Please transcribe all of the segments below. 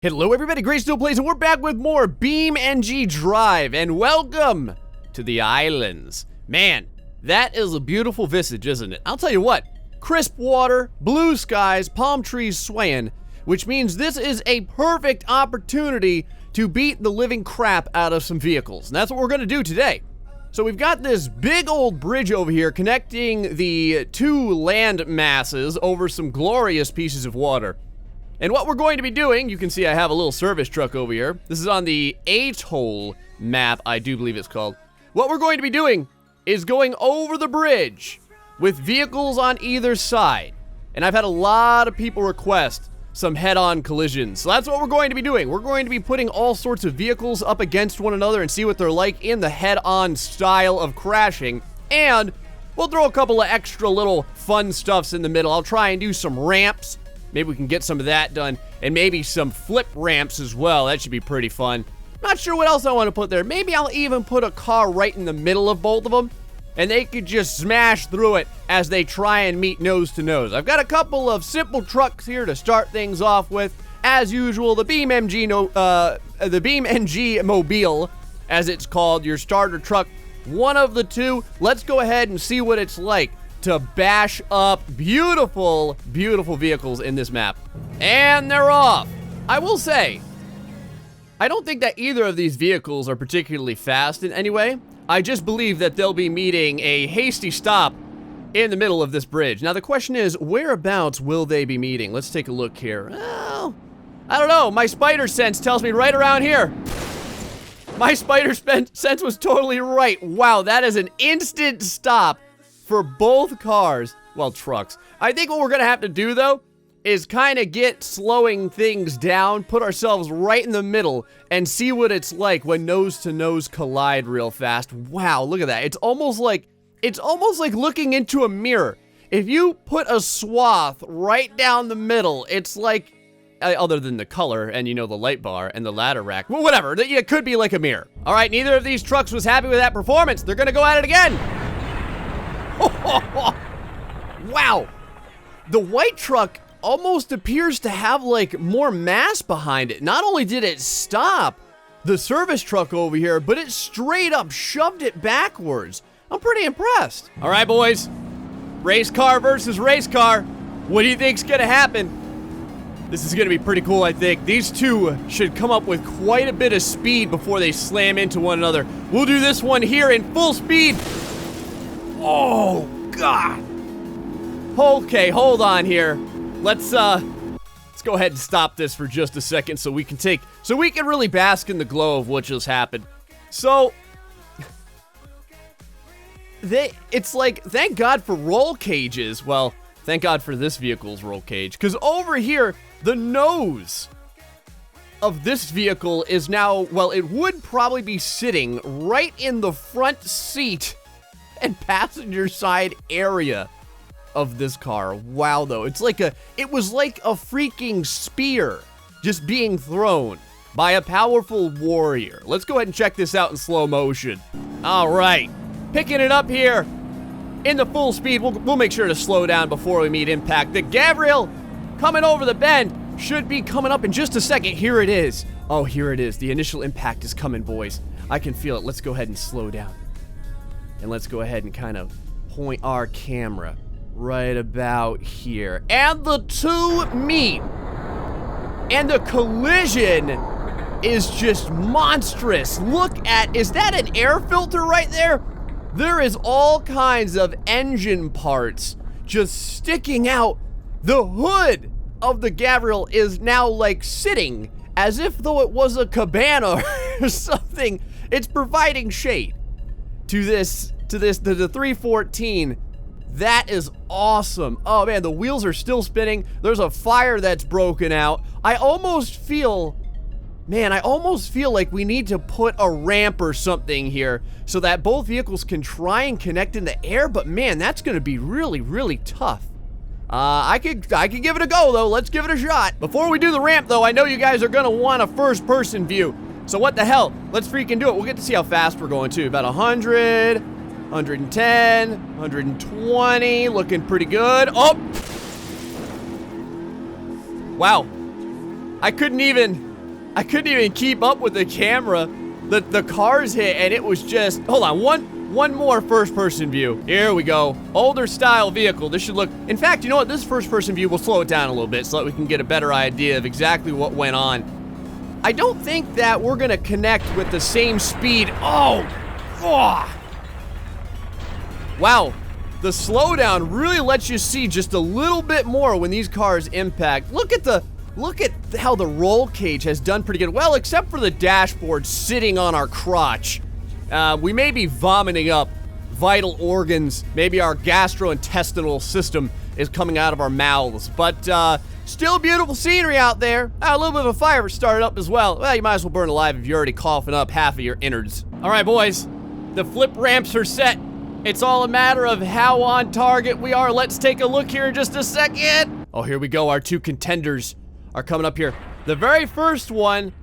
Hello everybody, Great Still Plays, and we're back with more BeamNG.Drive, and welcome to the islands. Man, that is a beautiful visage, isn't it? I'll tell you what, crisp water, blue skies, palm trees swaying, which means this is a perfect opportunity to beat the living crap out of some vehicles, and that's what we're gonna do today. So we've got this big old bridge over here connecting the two land masses over some glorious pieces of water. And what we're going to be doing, you can see I have a little service truck over here. This is on the Atoll map, I do believe it's called. What we're going to be doing is going over the bridge with vehicles on either side. And I've had a lot of people request some head-on collisions. So that's what we're going to be doing. We're going to be putting all sorts of vehicles up against one another and see what they're like in the head-on style of crashing. And we'll throw a couple of extra little fun stuffs in the middle. I'll try and do some ramps. Maybe we can get some of that done, and maybe some flip ramps as well. That should be pretty fun. Not sure what else I want to put there. Maybe I'll even put a car right in the middle of both of them, and they could just smash through it as they try and meet nose to nose. I've got a couple of simple trucks here to start things off with. As usual, the BeamNG Mobile, as it's called, your starter truck. One of the two. Let's go ahead and see what it's like to bash up beautiful, beautiful vehicles in this map. And they're off. I will say, I don't think that either of these vehicles are particularly fast in any way. I just believe that they'll be meeting a hasty stop in the middle of this bridge. Now the question is, whereabouts will they be meeting? Let's take a look here. Well, I don't know. My spider sense tells me right around here. My spider sense was totally right. Wow, that is an instant stop for both cars, well, trucks. I think what we're gonna have to do, though, is kind of get slowing things down, put ourselves right in the middle, and see what it's like when nose-to-nose collide real fast. Wow, look at that. It's almost like looking into a mirror. If you put a swath right down the middle, it's like, other than the color and, you know, the light bar and the ladder rack, well, whatever, it could be like a mirror. All right, neither of these trucks was happy with that performance. They're gonna go at it again. Wow, the white truck almost appears to have like more mass behind it. Not only did it stop the service truck over here, but it straight up shoved it backwards. I'm pretty impressed. All right, boys, race car versus race car. What do you think's gonna happen? This is gonna be pretty cool, I think. These two should come up with quite a bit of speed before they slam into one another. We'll do this one here in full speed. Oh, God. Okay, hold on here. Let's go ahead and stop this for just a second so we can really bask in the glow of what just happened. So, it's like, thank God for roll cages. Well, thank God for this vehicle's roll cage, because over here, the nose of this vehicle is now, well, it would probably be sitting right in the front seat and passenger side area of this car. Wow, though, it was like a freaking spear just being thrown by a powerful warrior. Let's go ahead and check this out in slow motion. All right, picking it up here in the full speed. We'll make sure to slow down before we meet impact. The Gabriel coming over the bend should be coming up in just a second. Here it is. Oh, here it is. The initial impact is coming, boys. I can feel it. Let's go ahead and slow down. And let's go ahead and kind of point our camera right about here. And the two meet. And the collision is just monstrous. Look at, is that an air filter right there? There is all kinds of engine parts just sticking out. The hood of the Gabriel is now like sitting as if though it was a cabana or something. It's providing shade to the 314. That is awesome. Oh man, the wheels are still spinning. There's a fire that's broken out. I almost feel like we need to put a ramp or something here so that both vehicles can try and connect in the air, but man, that's gonna be really, really tough. I could give it a go though. Let's give it a shot. Before we do the ramp though, I know you guys are gonna want a first-person view. So what the hell? Let's freaking do it. We'll get to see how fast we're going too. About 100, 110, 120, looking pretty good. Oh! Wow. I couldn't even I couldn't even keep up with the camera. The cars hit, and it was just, hold on, one more first-person view. Here we go. Older style vehicle. This should look, in fact, you know what? This first-person view will slow it down a little bit so that we can get a better idea of exactly what went on. I don't think that we're gonna connect with the same speed. Oh! Wow. The slowdown really lets you see just a little bit more when these cars impact. Look at how the roll cage has done pretty good. Well, except for the dashboard sitting on our crotch. We may be vomiting up vital organs. Maybe our gastrointestinal system is coming out of our mouths. But still beautiful scenery out there. A little bit of a fire started up as well. Well, you might as well burn alive if you're already coughing up half of your innards. All right, boys. The flip ramps are set. It's all a matter of how on target we are. Let's take a look here in just a second. Oh, here we go. Our two contenders are coming up here. The very first one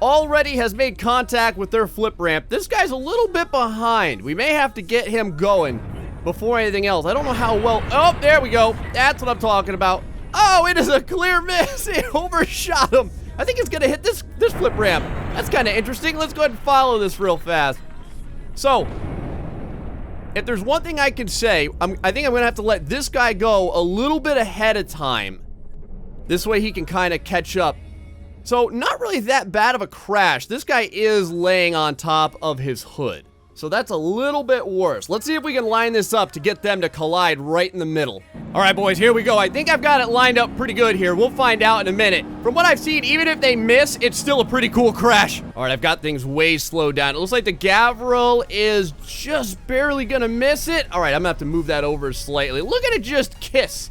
already has made contact with their flip ramp. This guy's a little bit behind. We may have to get him going before anything else. I don't know how well. Oh, there we go. That's what I'm talking about. Oh, it is a clear miss. It overshot him. I think it's gonna hit this flip ramp. That's kind of interesting. Let's go ahead and follow this real fast. So, if there's one thing I can say, I think I'm gonna have to let this guy go a little bit ahead of time. This way he can kind of catch up. So, not really that bad of a crash. This guy is laying on top of his hood. So that's a little bit worse. Let's see if we can line this up to get them to collide right in the middle. All right, boys, here we go. I think I've got it lined up pretty good here. We'll find out in a minute. From what I've seen, even if they miss, it's still a pretty cool crash. All right, I've got things way slowed down. It looks like the Gavril is just barely gonna miss it. All right, I'm gonna have to move that over slightly. Look at it just kiss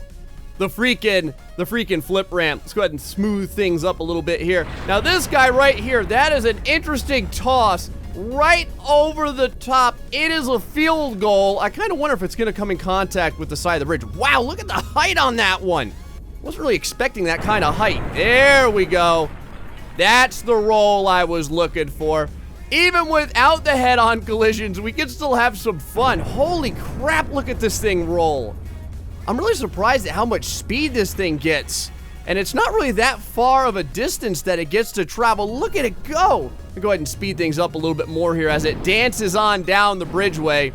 the freaking flip ramp. Let's go ahead and smooth things up a little bit here. Now this guy right here, that is an interesting toss right over the top. It is a field goal. I kind of wonder if it's going to come in contact with the side of the bridge. Wow, look at the height on that one. Wasn't really expecting that kind of height. There we go. That's the roll I was looking for. Even without the head-on collisions, we can still have some fun. Holy crap, look at this thing roll. I'm really surprised at how much speed this thing gets. And it's not really that far of a distance that it gets to travel. Look at it go. I'll go ahead and speed things up a little bit more here as it dances on down the bridgeway.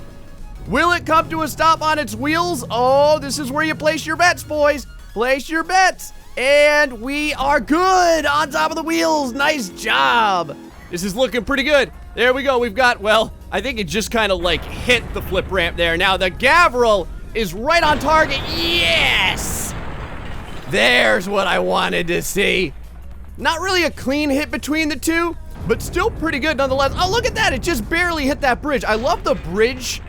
Will it come to a stop on its wheels? Oh, this is where you place your bets, boys. Place your bets. And we are good on top of the wheels. Nice job. This is looking pretty good. There we go. We've got, well, I think it just kind of like hit the flip ramp there. Now the Gavril is right on target. Yes! There's what I wanted to see. Not really a clean hit between the two, but still pretty good nonetheless. Oh, look at that. It just barely hit that bridge. I love the bridge,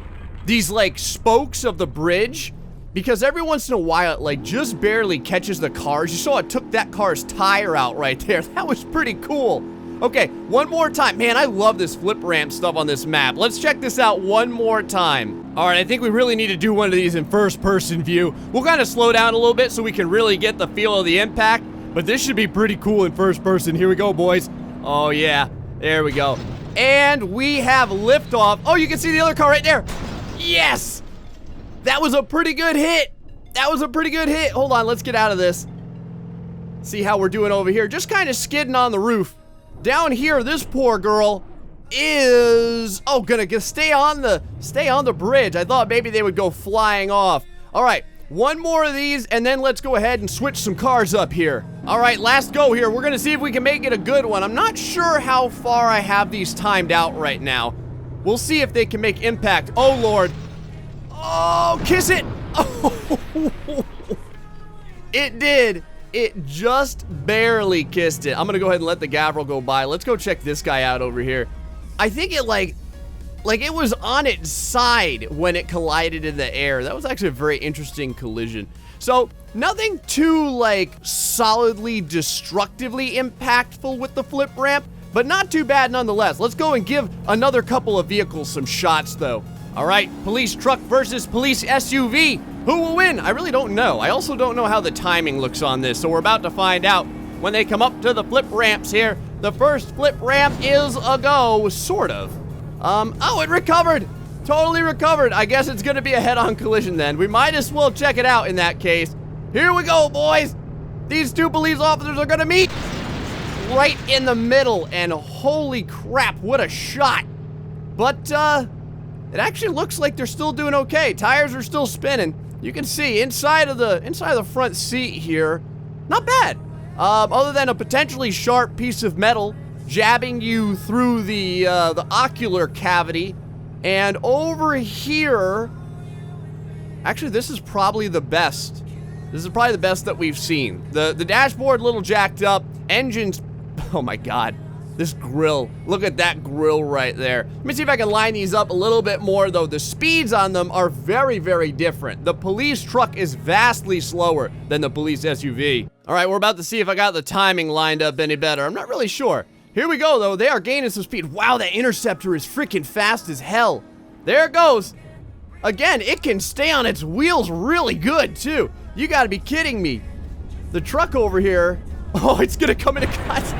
these like spokes of the bridge, because every once in a while it like just barely catches the cars. You saw it took that car's tire out right there. That was pretty cool. Okay, one more time. Man, I love this flip ramp stuff on this map. Let's check this out one more time. All right, I think we really need to do one of these in first-person view. We'll kind of slow down a little bit so we can really get the feel of the impact, but this should be pretty cool in first person. Here we go, boys. Oh, yeah. There we go. And we have liftoff. Oh, you can see the other car right there. Yes! That was a pretty good hit. That was a pretty good hit. Hold on, let's get out of this. See how we're doing over here. Just kind of skidding on the roof. Down here, this poor girl is, oh, gonna stay on the bridge. I thought maybe they would go flying off. All right, one more of these, and then let's go ahead and switch some cars up here. All right, last go here. We're gonna see if we can make it a good one. I'm not sure how far I have these timed out right now. We'll see if they can make impact. Oh, Lord. Oh, kiss it. Oh, it did. It just barely kissed it. I'm gonna go ahead and let the Gavril go by. Let's go check this guy out over here. I think it like it was on its side when it collided in the air. That was actually a very interesting collision. So nothing too like solidly destructively impactful with the flip ramp, but not too bad nonetheless. Let's go and give another couple of vehicles some shots though. All right, police truck versus police SUV. Who will win? I really don't know. I also don't know how the timing looks on this, so we're about to find out when they come up to the flip ramps here. The first flip ramp is a go, sort of. Oh, it recovered. Totally recovered. I guess it's gonna be a head-on collision then. We might as well check it out in that case. Here we go, boys. These two police officers are gonna meet. right in the middle, and holy crap, what a shot. But, it actually looks like they're still doing okay. Tires are still spinning. You can see inside of the front seat here, not bad. Other than a potentially sharp piece of metal jabbing you through the ocular cavity. And over here, actually, this is probably the best. This is probably the best that we've seen. The dashboard a little jacked up. Engines, oh my God. This grill, look at that grill right there. Let me see if I can line these up a little bit more though. The speeds on them are very, very different. The police truck is vastly slower than the police SUV. All right, we're about to see if I got the timing lined up any better. I'm not really sure. Here we go though, they are gaining some speed. Wow, that Interceptor is freaking fast as hell. There it goes. Again, it can stay on its wheels really good too. You gotta be kidding me. The truck over here, oh, it's gonna come into contact.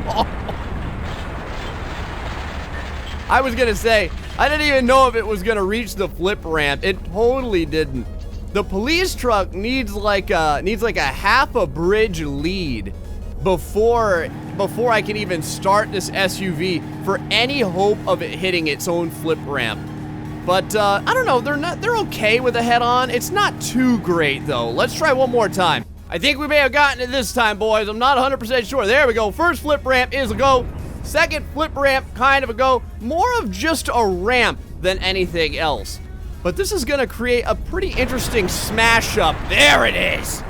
Oh. I was gonna say, I didn't even know if it was gonna reach the flip ramp. It totally didn't. The police truck needs like a half a bridge lead before I can even start this SUV for any hope of it hitting its own flip ramp. But I don't know, they're okay with the head-on. It's not too great though. Let's try one more time. I think we may have gotten it this time, boys. I'm not 100% sure. There we go. First flip ramp is a go. Second flip ramp, kind of a go. More of just a ramp than anything else. But this is gonna create a pretty interesting smash up. There it is.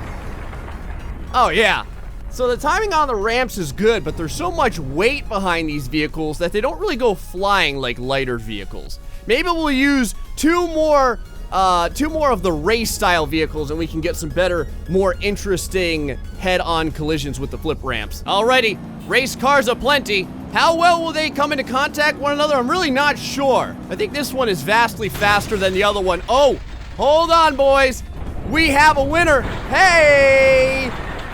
Oh yeah. So the timing on the ramps is good, but there's so much weight behind these vehicles that they don't really go flying like lighter vehicles. Maybe we'll use two more of the race style vehicles and we can get some better, more interesting head-on collisions with the flip ramps. Alrighty, race cars aplenty. How well will they come into contact with one another? I'm really not sure. I think this one is vastly faster than the other one. Oh, hold on, boys. We have a winner. Hey,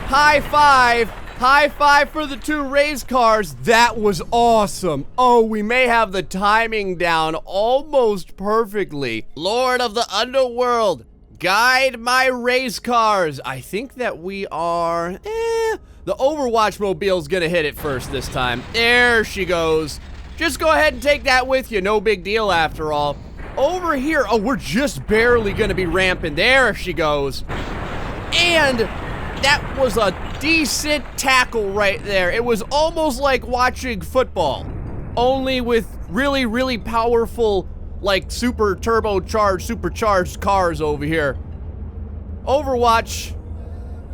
high five. High five for the two race cars. That was awesome. Oh, we may have the timing down almost perfectly. Lord of the Underworld, guide my race cars. I think that we are, the Overwatch mobile's gonna hit it first this time. There she goes. Just go ahead and take that with you. No big deal after all. Over here, oh, we're just barely gonna be ramping. There she goes. And that was a decent tackle right there. It was almost like watching football, only with really, really powerful, like super supercharged cars over here. Overwatch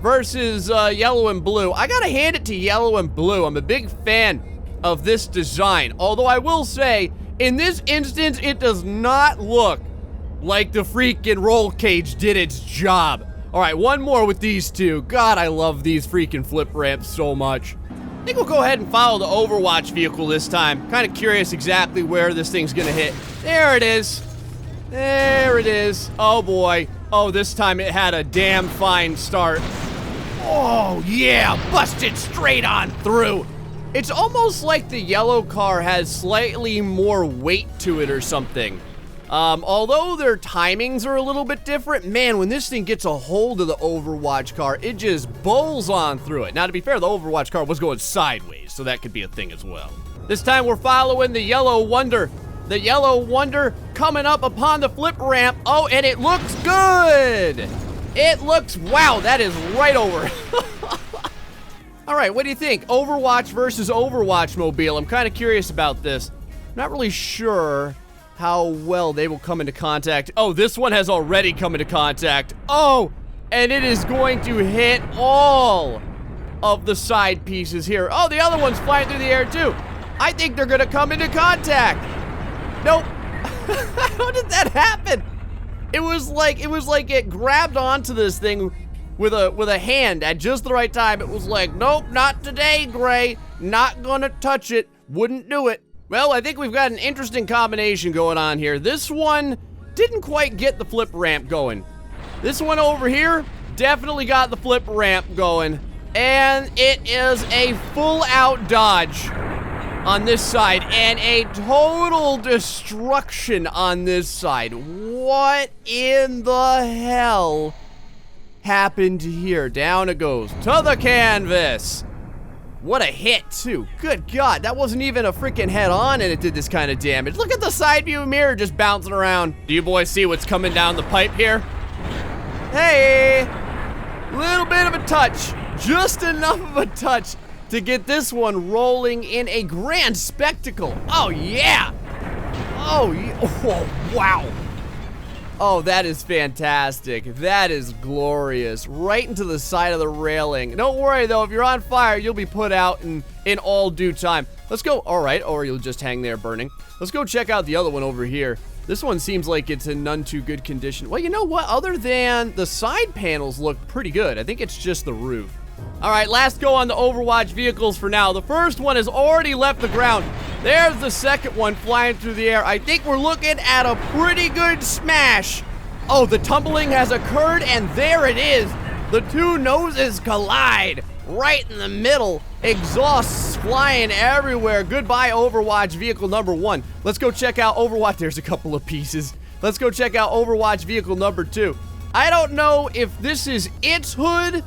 versus yellow and blue. I gotta hand it to yellow and blue. I'm a big fan of this design. Although I will say, in this instance, it does not look like the freaking roll cage did its job. All right, one more with these two. God, I love these freaking flip ramps so much. I think we'll go ahead and follow the Overwatch vehicle this time. Kind of curious exactly where this thing's gonna hit. There it is. There it is. Oh boy. Oh, this time it had a damn fine start. Oh yeah, busted straight on through. It's almost like the yellow car has slightly more weight to it or something. Although their timings are a little bit different, man, when this thing gets a hold of the Overwatch car, it just bowls on through it. Now, to be fair, the Overwatch car was going sideways, so that could be a thing as well. This time we're following the Yellow Wonder. The Yellow Wonder coming up upon the flip ramp. Oh, and it looks good. It looks, wow, that is right over. All right, what do you think? Overwatch versus Overwatch mobile. I'm kind of curious about this. I'm not really sure how well they will come into contact. Oh, this one has already come into contact. Oh, and it is going to hit all of the side pieces here. Oh, the other one's flying through the air too. I think they're gonna come into contact. Nope. How did that happen? It was like it grabbed onto this thing with a hand at just the right time. It was like, nope, not today, Gray. Not gonna touch it. Wouldn't do it. Well, I think we've got an interesting combination going on here. This one didn't quite get the flip ramp going. This one over here definitely got the flip ramp going. And it is a full-out dodge on this side and a total destruction on this side. What in the hell happened here? Down it goes to the canvas. What a hit, too. Good God, that wasn't even a freaking head-on and it did this kind of damage. Look at the side view mirror just bouncing around. Do you boys see what's coming down the pipe here? Hey, little bit of a touch. Just enough of a touch to get this one rolling in a grand spectacle. Oh, yeah. Oh, yeah. Oh, wow. Oh, that is fantastic. That is glorious. Right into the side of the railing. Don't worry, though. If you're on fire, you'll be put out in all due time. Let's go. All right. Or you'll just hang there burning. Let's go check out the other one over here. This one seems like it's in none too good condition. Well, you know what? Other than the side panels look pretty good. I think it's just the roof. All right, last go on the Overwatch vehicles for now. The first one has already left the ground. There's the second one flying through the air. I think we're looking at a pretty good smash. Oh, the tumbling has occurred, and there it is. The two noses collide right in the middle. Exhausts flying everywhere. Goodbye, Overwatch vehicle number 1. Let's go check out Overwatch. There's a couple of pieces. Let's go check out Overwatch vehicle number 2. I don't know if this is its hood.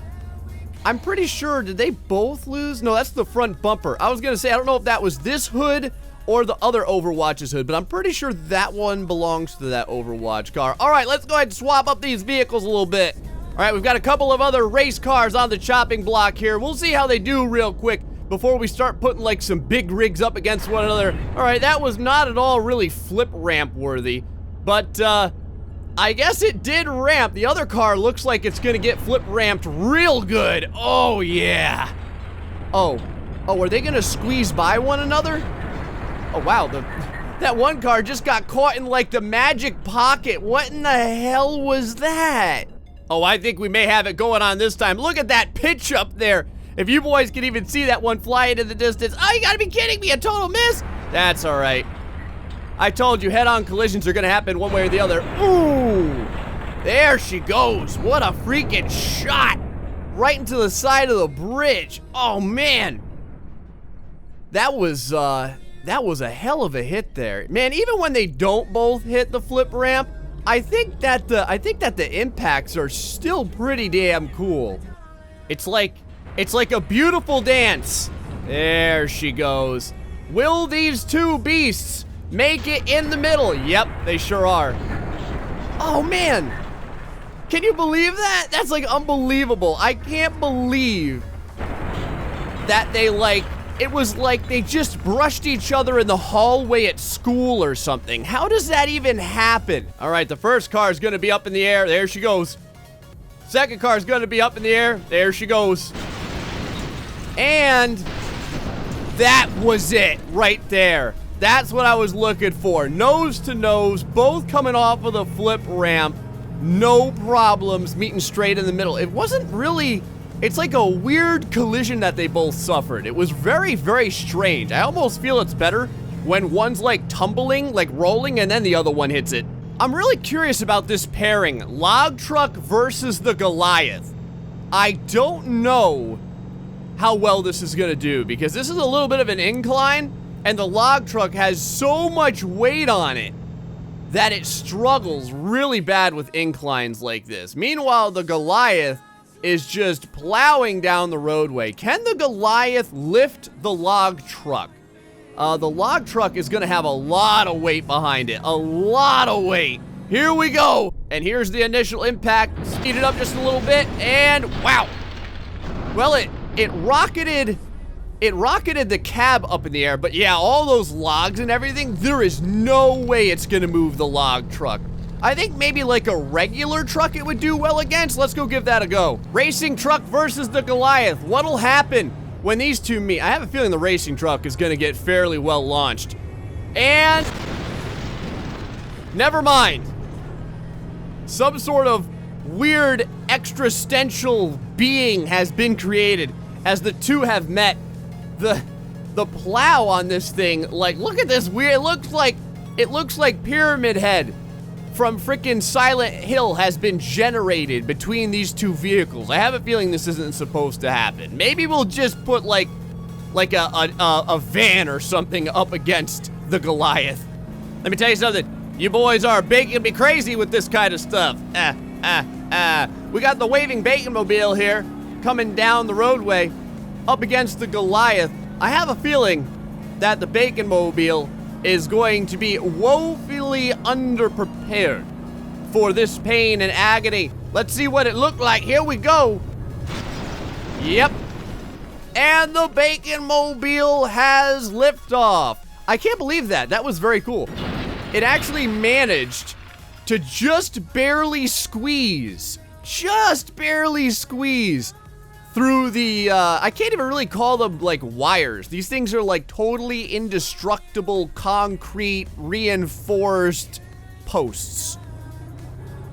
I'm pretty sure, did they both lose? No, that's the front bumper. I was gonna say, I don't know if that was this hood or the other Overwatch's hood, but I'm pretty sure that one belongs to that Overwatch car. All right, let's go ahead and swap up these vehicles a little bit. All right, we've got a couple of other race cars on the chopping block here. We'll see how they do real quick before we start putting like some big rigs up against one another. All right, that was not at all really flip ramp worthy, but I guess it did ramp. The other car looks like it's gonna get flip ramped real good. Oh, yeah. Oh, are they gonna squeeze by one another? Oh, wow, that one car just got caught in like the magic pocket. What in the hell was that? Oh, I think we may have it going on this time. Look at that pitch up there. If you boys can even see that one fly into the distance. Oh, you gotta be kidding me, a total miss? That's all right. I told you head-on collisions are gonna happen one way or the other. Ooh, there she goes. What a freaking shot. Right into the side of the bridge. Oh, man. That was a hell of a hit there. Man, even when they don't both hit the flip ramp, I think that the impacts are still pretty damn cool. It's like a beautiful dance. There she goes. Will these two beasts make it in the middle? Yep, they sure are. Oh, man. Can you believe that? That's like unbelievable. I can't believe that it was like they just brushed each other in the hallway at school or something. How does that even happen? All right, the first car is gonna be up in the air. There she goes. Second car is gonna be up in the air. There she goes. And that was it right there. That's what I was looking for. Nose to nose, both coming off of the flip ramp. No problems, meeting straight in the middle. It wasn't really, it's like a weird collision that they both suffered. It was very, very strange. I almost feel it's better when one's like tumbling, like rolling, and then the other one hits it. I'm really curious about this pairing, log truck versus the Goliath. I don't know how well this is gonna do because this is a little bit of an incline and the log truck has so much weight on it that it struggles really bad with inclines like this. Meanwhile, the Goliath is just plowing down the roadway. Can the Goliath lift the log truck? The log truck is gonna have a lot of weight behind it. A lot of weight. Here we go. And here's the initial impact. Speed it up just a little bit, and wow. Well, it rocketed the cab up in the air, but yeah, all those logs and everything, there is no way it's gonna move the log truck. I think maybe like a regular truck it would do well against. Let's go give that a go. Racing truck versus the Goliath. What'll happen when these two meet? I have a feeling the racing truck is gonna get fairly well launched. And never mind. Some sort of weird existential being has been created as the two have met. The plow on this thing, like, look at this weird, it looks like Pyramid Head from frickin' Silent Hill has been generated between these two vehicles. I have a feeling this isn't supposed to happen. Maybe we'll just put like a van or something up against the Goliath. Let me tell you something. You boys are bacon me crazy with this kind of stuff. We got the waving bacon mobile here coming down the roadway. up against the Goliath, I have a feeling that the Bacon Mobile is going to be woefully underprepared for this pain and agony. Let's see what it looked like. Here we go. Yep. And the Bacon Mobile has liftoff. I can't believe that. That was very cool. It actually managed to just barely squeeze through the, I can't even really call them like wires. These things are like totally indestructible concrete reinforced posts.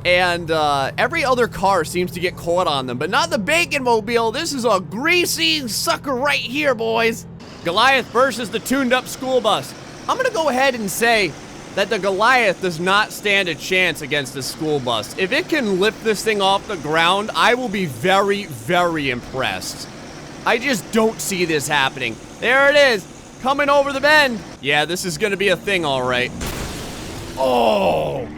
And every other car seems to get caught on them, but not the Bacon Mobile. This is a greasy sucker right here, boys. Goliath versus the tuned up school bus. I'm gonna go ahead and say that the Goliath does not stand a chance against the school bus. If it can lift this thing off the ground, I will be very, very impressed. I just don't see this happening. There it is, coming over the bend. Yeah, this is gonna be a thing, all right. Oh,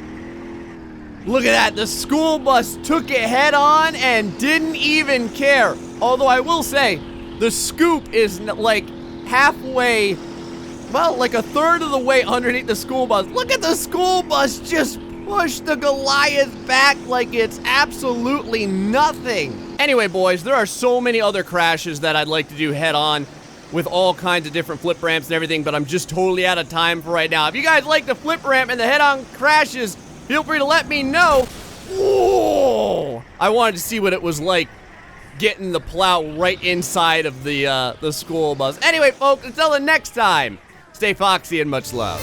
look at that. The school bus took it head on and didn't even care. Although I will say, the scoop is like halfway, well, like a third of the way underneath the school bus. Look at the school bus just push the Goliath back like it's absolutely nothing. Anyway, boys, there are so many other crashes that I'd like to do head on with all kinds of different flip ramps and everything, but I'm just totally out of time for right now. If you guys like the flip ramp and the head-on crashes, feel free to let me know. Whoa! I wanted to see what it was like getting the plow right inside of the school bus. Anyway, folks, until the next time, stay foxy and much love.